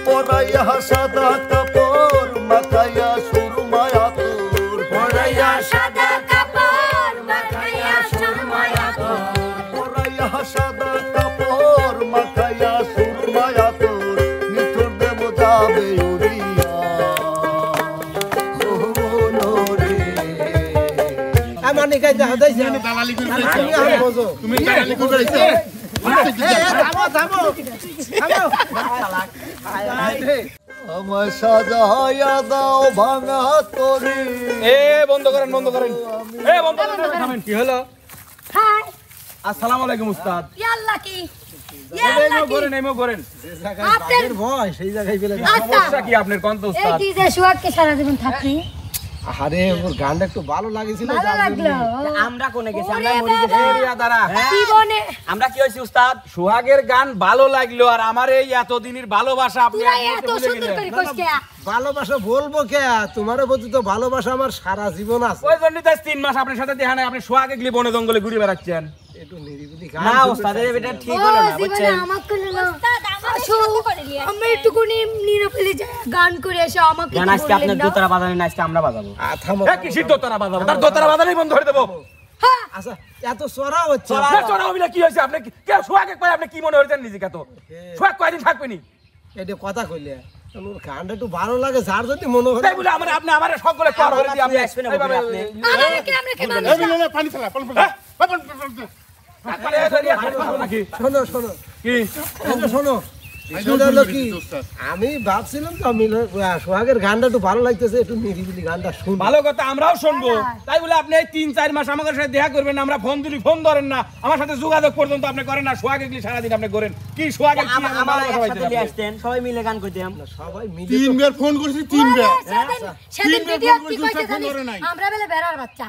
পরাইয়া সাদা কাপড় মাখাইয়া সুরমায়া তোর পরাইয়া সাদা কাপড় মাখাইয়া সুরমায়া তোর পরাইয়া সাদা কাপড় মাখাইয়া সুরমায়া তোর নিথুর দেব যাবে উড়িয়া ও মনোরে আমানি কাই দেখা দেইছে দালালি করে আমি আর বোঝো তুমি দালালি করে করেছো থামো আমার সাজাইয়া দাও ভাঙা তরি বন্ধ করেন বন্ধ করেন বন্ধ করেন কি হলো হাই আসসালামু আলাইকুম উস্তাদ ইয়াল্লা কি নেমো করেন আপনার ভয় সেই জায়গায় ফেলে সমস্যা কি আপনার কোন তো এই উস্তাদ ডিজে সুয়াদকে সারা জীবন থাকি আরে ওর গানটা একটু ভালো লাগেছিল ভালো লাগলো আমরা কোনে গেছি আমরা মরি গেছি দাঁড়া জীবনে আমরা কি হইছি উস্তাদ সোহাগের গান ভালো লাগলো আর আমার এই এতদিনের ভালোবাসা আপনি তুই আজকে এত ভুলে সুন্দর গেলেন। করে কইছ ভালোবাসা বলবো কে তোমার প্রতি তো ভালোবাসা আমার সারা জীবন আছে ওই জন্যই তো 3 মাস আপনার সাথে দেখা নাই আপনি সোহাগে গলি বনে জঙ্গলে ঘুরে বেড়াচ্ছেন একটু নিরিবিলি না উস্তাদ এটা ঠিক হলো না বুঝছেন আমাকে কইলো উস্তাদ আমি একটুকুনি নিরপেলে গান করে এসে আমাকে গান আজকে আপনার দোতারা বাজানি না আজকে আমরা বাজাবো থামো কি সিদ্ধতরা বাজাবো তার দোতারা বাজানোই বন্ধ করে দেবো হ্যাঁ আচ্ছা এত চড়া হচ্ছে চড়া হইলে কি হয়েছে আপনি কে সোহাগে কয় আপনি কি মনে হইছেন নিজে কত সোহাগ কয়দিন থাকবে নি এটা কথা কইলে ওর গানটা একটু ভালো লাগে যার যদি মনে হয় তাই বলে আপনি আমার সকলে পার করে দিয়ে আপনি আসবেন না এইভাবে আপনি আমরা কি মানুষ এই মিলে পানি ফেলা তারপরে এসে নাকি শোনো শোনো কি শোনো বিষয়টা হলো কি আমি ভাবছিলাম তো আমি সোহাগের গানটা একটু ভালো লাগতেছে একটু নিরিবিলি গানটা শুন ভালো কথা আমরাও শুনবো তাই বলে আপনি এই 3-4 মাস আমাদের সাথে দেখা করবেন না আমরা ফোন দিলি ফোন ধরেন না আমার সাথে যোগাযোগ পর্যন্ত আপনি করেন না সোহাগে গলি সারা দিন আপনি করেন কি সোহাগে কি আমরা একসাথে নিয়ে আসতেন সবাই মিলে গান কইতাম সবাই মিলে তিনবার ফোন করেছি তিনবার সেদিন ভিডিও কি কইতে জানিস আমরা বেলে বেড়ার বাচ্চা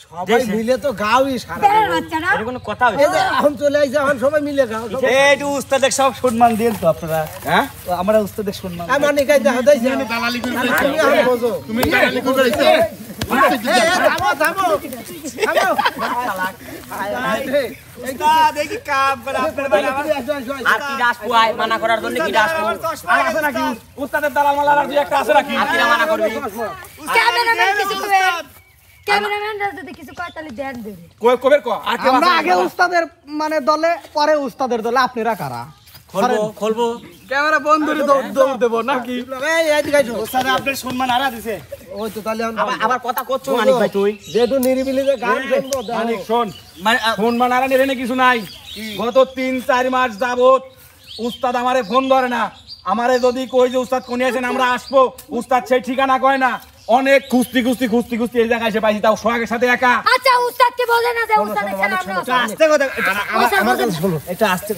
সবাই মিলে তো গাওই সারা বেড়ার বাচ্চা না এটা কোনো কথা এই হইছে যে এখন চলে আইছে এখন সবাই মিলে গাও এইটু উস্তাদের সব সম্মান দেন তো আপনারা হ্যাঁ আমরা উস্তাদের সম্মান মানে কাই দেখা দেইছে দালালি করে আমি আর বোঝো তুমি দালালি করে করেছো থামো থামো থামো দেখি কাম করে আপনার ভাই আর কি দাস পুয়াই মানা করার জন্য কি দাস আর আছে নাকি উস্তাদের দালাল মালার আর দুই একটা আছে নাকি আর কি মানা করবি ক্যামেরাম্যান কিছু কই ক্যামেরাম্যান যদি কিছু কয় তাহলে দেন দেবে কই কবের কো আর কি আমরা আগে উস্তাদের মানে দলে পরে উস্তাদের দলে আপনারা কারা খুলবো ক্যামেরা বন্ধুরি দৌড় দেব নাকি এই এদিকে আইছো উস্তাদ আপনার সম্মান হারা দিছে ওই তো তাহলে আবার কথা করছো মানিক ভাই তুই যেহেতু নিরিবিলি যে গান শুনবো মানিক শোন ফোন মানারা নিরে কিছু নাই গত 3-4 মাস যাবত উস্তাদ আমারে ফোন ধরে না আমারে যদি কই যে উস্তাদ কোনে আছেন আমরা আসবো উস্তাদ সেই ঠিকানা কয় না অনেক খুস্তি এই জায়গায় এসে পাইছি তাও সোহাগের সাথে একা আচ্ছা উস্তাদকে বলে না যে উস্তাদ এখানে আমরা আস্তে কথা আমার কাছে শোনো এটা আস্তে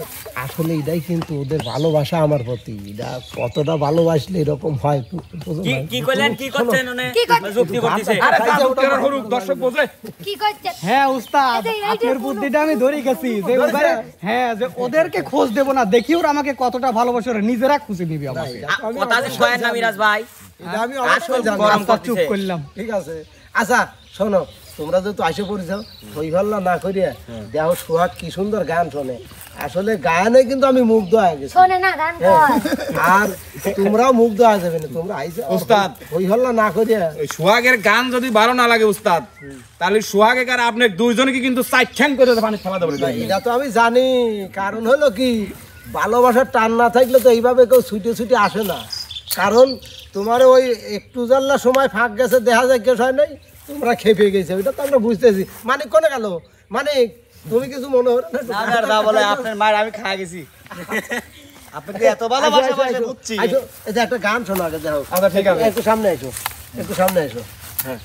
আসলে এটাই কিন্তু ওদের ভালোবাসা আমার প্রতি এটা কতটা ভালোবাসলে এরকম হয় বুঝো কি না? কি কইলেন কি করছেন উনি কি করছেন? যুক্তি করতেছে আরে কাজের হরুক দর্শক বোঝে কি করছে হ্যাঁ উস্তাদ এই যে আপনার বুদ্ধিটা আমি ধরে গেছি যে ওদের হ্যাঁ যে ওদেরকে খোঁজ দেব না দেখি ওরা আমাকে কতটা ভালোবাসে ওরা নিজেরা খুঁজে নিবি আমাকে কথা আছে কয়েন না মিরাজ ভাই এটা আমি অবশ্যই জানি গরম আস্তা চুপ করতেছে। করলাম ঠিক আছে আচ্ছা শোনো তোমরা যেহেতু আইসে পড়েছো হই ভাল্লা না করিয়া দেখো সোহাগ কি সুন্দর গান শোনে আসলে গানে কিন্তু আমি মুগ্ধ হয়ে গেছি শোনে না গান হ্যাঁ, কয় আর তোমরাও মুগ্ধ হয়ে যাবে না তোমরা আইসে উস্তাদ। হই হল্লা না করিয়া ওই সোহাগের গান যদি ভালো না লাগে উস্তাদ তাহলে সোহাগে কার আপনি দুইজনকে কিন্তু 4 ঠ্যাং করে পানি ফেলা দেবে এটা তো আমি জানি কারণ হলো কি ভালোবাসার টান না থাকলে তো এইভাবে কেউ ছুটে আসে না কারণ তোমার ওই একটু জানলা সময় ফাঁক গেছে দেখা যায় কেউ হয় নাই তোমরা খেপে গেছে ওইটা তো আমরা বুঝতেছি মানিক কোনে গেল মানিক তুমি কিছু মনে হলো না না বলে আপনার মায়ের আমি খা গেছি আপনাকে এত ভালোবাসা ভাষা বুঝছি আইসো এই যে একটা গান শোনা আগে দেখো আচ্ছা ঠিক আছে একটু সামনে এসো একটু সামনে এসো হ্যাঁ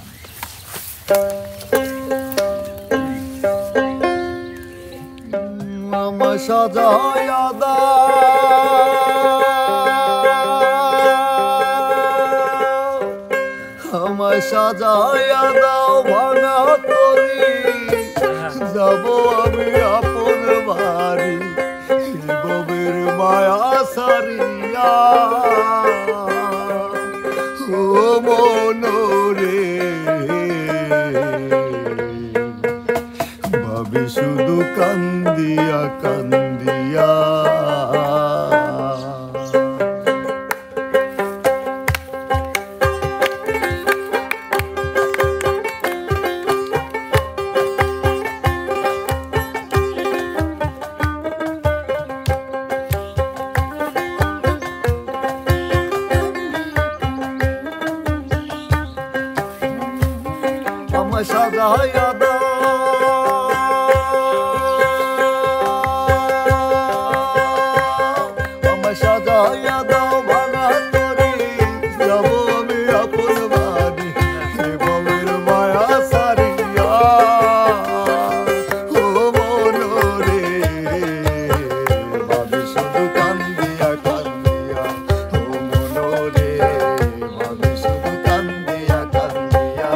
আমার সাজাইয়া দাও আমায় সাজাইয়া দাও ভাঙা তরি যাব আমি আপন বাড়ি গভীর মায়া সারিয়া ও মনোরে ভাবি শুধু কান্দিয়া কান্দিয়া সাজাইয়া আমায় সাজাইয়া দাও ভাঙা তরি যাব আমি আপন বাড়ি বউয়ের মায়া সারিয়া ও মনোরে ভাবি শুধু কান্দিয়া কান্দিয়া ও মনোরে ভাবি শুধু কান্দিয়া কান্দিয়া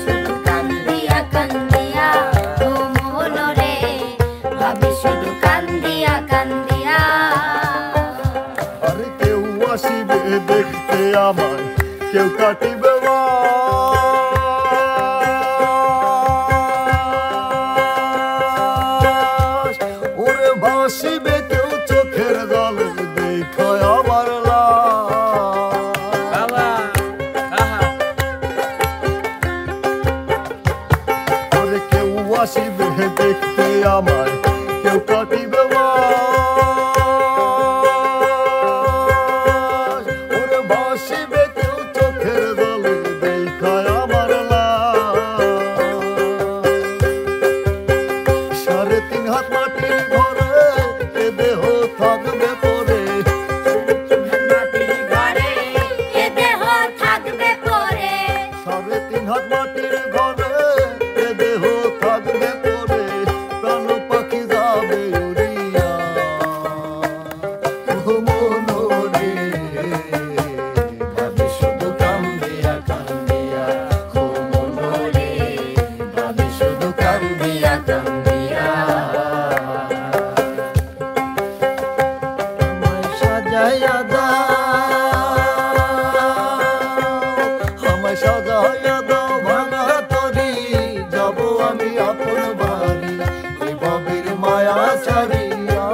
শুধু কান্দিয়া কান্দিয়া ও মনোরে ভাবি শুধু কান্দিয়া কান্দিয়া আরে কেউ আসিবে দেখতে আমায় কেউ কাটিবে বাস। ওরে ভাসিবে কেউ চোখের জলে দেখায় আমার লাশ। ওরে কেউ আসিবে দেখতে আমায় কেউ কাটিবে বাস। ওরে ভাসিবে কেউ চোখের জলে দেখায় আমার লাশ। 3.5 হাত মাটির ঘরে এ দেহ থাকবে পরে। মাটির ঘরে এ দেহ থাকবে পরে 3.5 হাত মাটির ঘরে এ দেহ থাকবে পরে। প্রাণ পাখি যাবে উড়িয়া ও মনোরে ভাবি শুধু কান্দিয়া কান্দিয়া ও মনোরে ভাবি শুধু কান্দিয়া কান্দিয়া আমায় সাজাইয়া আমায় সাজাইয়া দাও ভাঙা তরি যাব আমি আপন বাড়ি এই ভবের মায়া ছাড়িয়া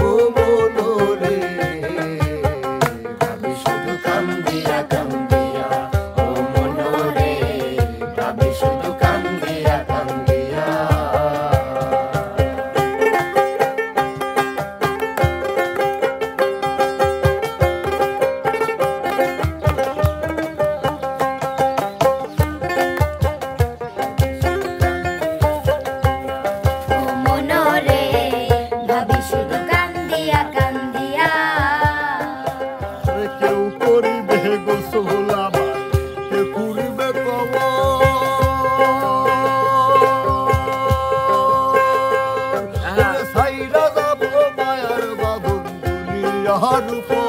ও মনোরে ভাবি শুধু কান্দিয়া কান্দিয়া ও মনোরে ভাবি শুধু কান্দিয়া কান্দিয়া ও মনোরে ভাবি শুধু কান্দিয়া কান্দিয়া আরে কেউ করিবে গোসল আমার কেউ করিবে কবর সাইরা যাব মায়ার বাঁধন দুনিয়ার উপর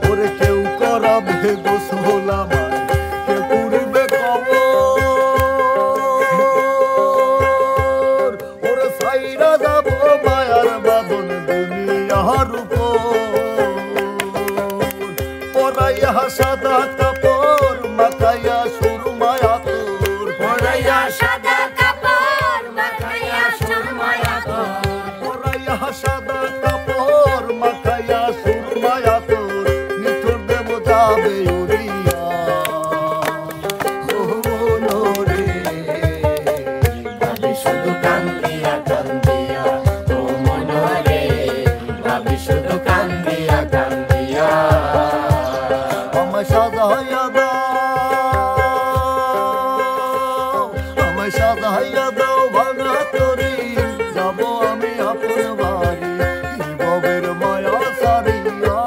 ওরে কেউ করাবে গোসল আমার কেউ করিবে কবর ওরে সাইরা যাব মায়ার বাঁধন দুনিয়ার উপর পরাইয়া সাদা কাপড় মাখাইয়া সুরমায়া তোর পরাইয়া সাদা কাপড় মাখাইয়া সুরমায়া তোর পরাইয়া সাদা কাপড় মাখাইয়া সুরমায়া তোর নিঠুর দেব যাবে উড়িয়া ও মনোরে ভাবি শুধু কান্দিয়া কান্দিয়া ও মনোরে ভাবি শুধু কান্দিয়া কান্দিয়া আমায় সাজাইয়া দাও আমায় সাজাইয়া দাও ভাঙা তরি যাব আমি আপন বাড়ি ভবের মায়া সারিয়া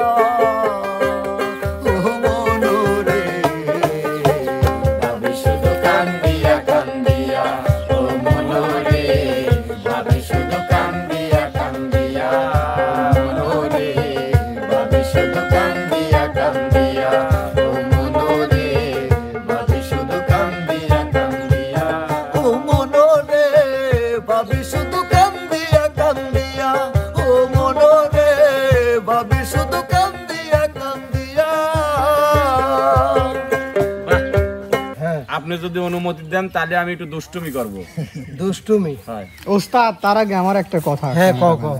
ও মনোরে ভাবি শুধু কান্দিয়া কান্দিয়া ও মনোরে ভাবি শুধু কান্দিয়া কান্দিয়া মনোরে ভাবি শুধু কান্দিয়া কান্দিয়া ও মনোরে ভাবি শুধু কান্দিয়া কান্দিয়া ও মনোরে ভাবি শুধু কান্দিয়া কান্দিয়া ও মনোরে ভাবি শুধু কান্দিয়া কান্দিয়া আপনি যদি অনুমতি দেন তাহলে আমি একটু দুষ্টুমি করব। দুষ্টুমি হয় ওস্তাদ তার আগে আমার একটা কথা আছে। হ্যাঁ কও কও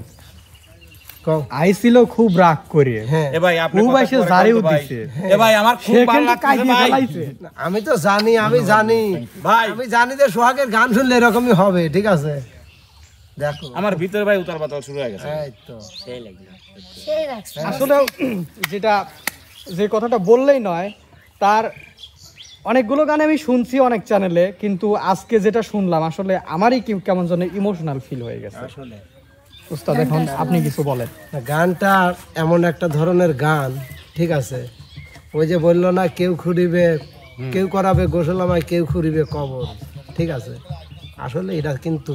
কও। আইছিল খুব রাগ করে হ্যাঁ এ ভাই আপনি খুব কথা এসে পরে জারিও কন তো ভাই। দিছে। এ ভাই আমার খুব সে ভালো কিন্তু লাগছে কাইদিয়ে ভাই ফেলাইছে। আমি তো জানি ভাই আমি জানি যে সোহাগের গান শুনলে এরকমই হবে, ঠিক আছে? দেখো আমার ভিতরে ভাই উতাল পাতাল শুরু হয়ে গেছে। এই তো সেই রাখছে আসলে যেটা যে কথাটা বললেই নয়, তার অনেকগুলো গান আমি শুনছি অনেক চ্যানেলে, কিন্তু আজকে যেটা শুনলাম আসলে আমারই কেমন যেন ইমোশনাল ফিল হয়ে গেছে। আসলে উস্তাদ এখন আপনি কিছু বলেন। গানটা এমন একটা ধরনের গান, ঠিক আছে? ওই যে বললো না, কেউ খুঁড়িবে, কেউ করাবে গোসল আমায়, কেউ খুঁড়িবে কবর, ঠিক আছে? আসলে এটা কিন্তু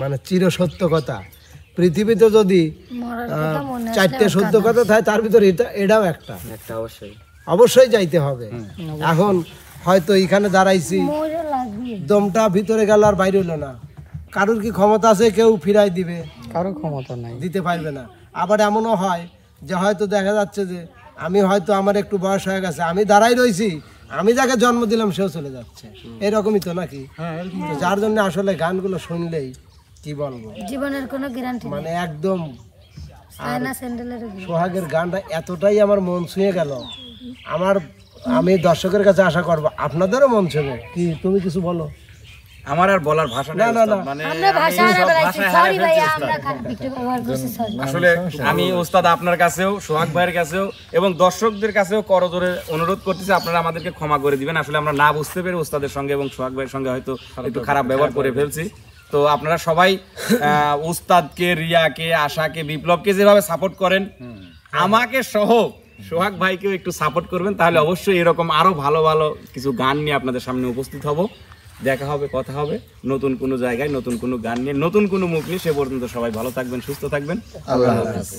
মানে চিরসত্য কথা। পৃথিবীতে যদি মরার কথা মনে আসলে চারটে সত্য কথা থাকে, তার ভিতরে এটাও একটা অবশ্যই অবশ্যই যাইতে হবে। এখন হয়তো এখানে দাঁড়াইছি, মরে লাগবে দমটা ভিতরে গেল আর বাইরে হলো না, কারোর কি ক্ষমতা আছে কেউ ফিরাই দিবে? কারো ক্ষমতা নাই। দিতে পারবে না। আবার এমনও হয় যে হয়তো দেখা যাচ্ছে যে আমি হয়তো আমার একটু বয়স হয়ে গেছে, আমি দাঁড়াই রয়েছি, আমি যাকে জন্ম দিলাম সেও চলে যাচ্ছে, এরকমই তো নাকি? তো যার জন্য আসলে গানগুলো শুনলেই কি বলবো, জীবনের কোনো গ্যারান্টি নেই। মানে একদম চায়না স্যান্ডেলের সোহাগের গানটা এতটাই আমার মন ছুঁয়ে গেল। আমি দর্শকের কাছে আশা করবো আপনাদেরও মন ছুঁয়ে। কি তুমি কিছু বলো? আমার আর বলার ভাষা নেই না, না, উস্তাদ, না। মানে আমরা ভাষা আমি হারা সব বেড়াইছি, ভাষায় সরি হারিয়ে ভাইয়া, ফেলছি আমরা উস্তাদ। খারাপ একটু ব্যবহার করছি, সরি। আসলে আমি ওস্তাদ আপনার কাছেও, সোহাগ ভাইয়ের কাছেও এবং দর্শকদের কাছেও করজোরে অনুরোধ করতেছি, আপনারা আমাদেরকে ক্ষমা করে দিবেন। আসলে আমরা না বুঝতে পেরে ওস্তাদের সঙ্গে এবং সোহাগ ভাইয়ের সঙ্গে হয়তো একটু খারাপ ব্যবহার করে ফেলছি। তো আপনারা সবাই উস্তাদকে, রিয়াকে, আশাকে, বিপ্লবকে যেভাবে সাপোর্ট করেন, আমাকে সহ সোহাগ ভাইকেও একটু সাপোর্ট করবেন, তাহলে অবশ্যই এরকম আরো ভালো ভালো কিছু গান নিয়ে আপনাদের সামনে উপস্থিত হব। দেখা হবে, কথা হবে নতুন কোনো জায়গায়, নতুন কোনো গান নিয়ে, নতুন কোনো মুখ নিয়ে। সে পর্যন্ত সবাই ভালো থাকবেন, সুস্থ থাকবেন। আল্লাহ হাফেজ।